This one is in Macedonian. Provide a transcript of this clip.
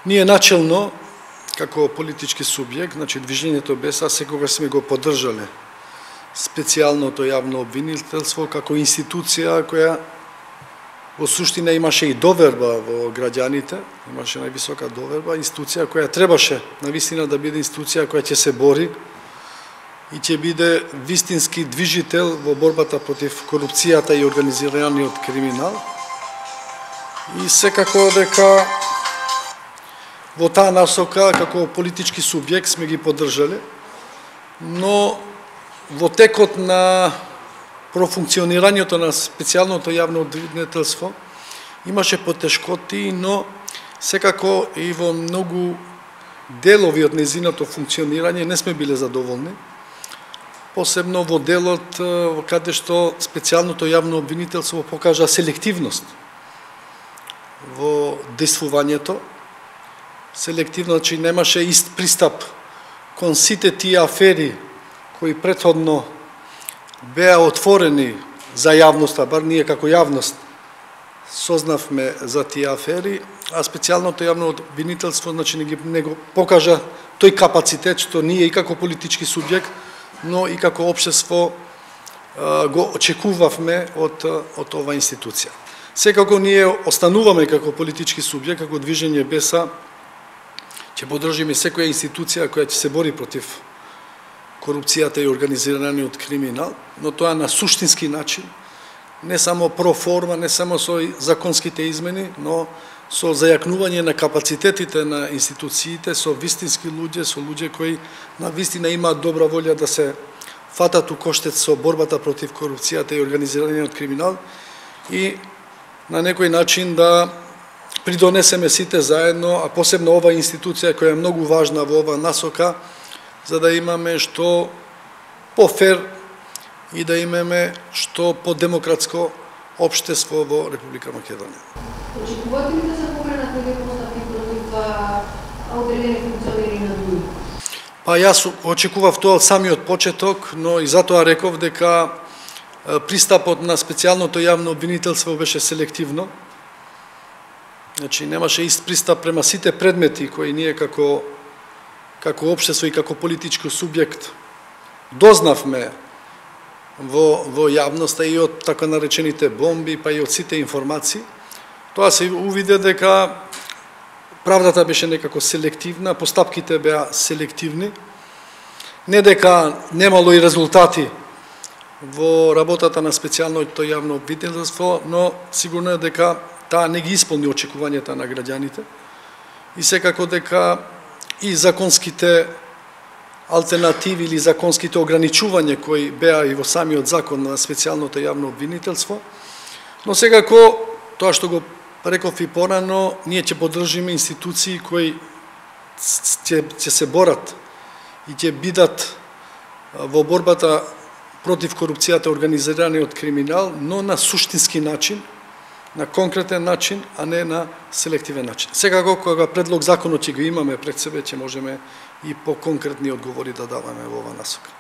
Ние начелно, како политички субјект, значи Движењето БЕСА, секогаш сме го поддржале специјалното јавно обвинителство како институција која во суштина имаше и доверба во граѓаните, имаше највисока доверба, институција која требаше навистина да биде институција која ќе се бори и ќе биде вистински движител во борбата против корупцијата и организираниот криминал. И секако дека во таа насока, како политички субјект, сме ги поддржале, но во текот на профункционирањето на специјалното јавно обвинителство имаше потешкоти, но секако и во многу делови од нејзиното функционирање не сме биле задоволни, посебно во делот каде што специјалното јавно обвинителство покажа селективност во действувањето. Селективно, значи немаше ист пристап кон сите тие афери кои претходно беа отворени за јавноста, бар ние како јавност сознавме за тие афери, а специјалното јавно обвинителство значи не го покажа тој капацитет што ние и како политички субјект, но и како општество го очекувавме од оваа институција. Секако ние остануваме како политички субјект, како Движење БЕСА, ќе поддржиме секоја институција која ќе се бори против корупцијата и организираниот криминал, но тоа на суштински начин, не само проформа, не само со законските измени, но со зајакнување на капацитетите на институциите, со вистински луѓе, со луѓе кои на вистина имаат добра волја да се фатат у коштец со борбата против корупцијата и организираниот криминал и на некој начин да придонесеме сите заедно, а посебно оваа институција која е многу важна во оваа насока, за да имаме што пофер и да имаме што подемократско општество во Република Македонија. Очекувате ли да се покренат некои постапки против одредени функционери на ДУИ? Па јас очекував тоа од самиот почеток, но и затоа реков дека пристапот на специјалното јавно обвинителство беше селективно. Значи немаше ист пристап према сите предмети кои ние како општество и како политички субјект дознавме во јавноста и од така наречените бомби, па и од сите информации. Тоа се увиде дека правдата беше некако селективна, постапките беа селективни, не дека немало и резултати во работата на специјалното јавно обвинителство, но сигурно е дека таа не ги исполни очекувањата на граѓаните и секако дека и законските алтернативи или законските ограничувања кои беа и во самиот закон на специјалното јавно обвинителство, но секако тоа што го реков и порано, ние ќе поддржиме институции кои ќе се борат и ќе бидат во борбата против корупцијата и организираниот криминал, но на суштински начин, на конкретен начин, а не на селективен начин. Секако, кога предлог законот ќе го имаме пред себе, ќе можеме и по-конкретни одговори да даваме во оваа насока.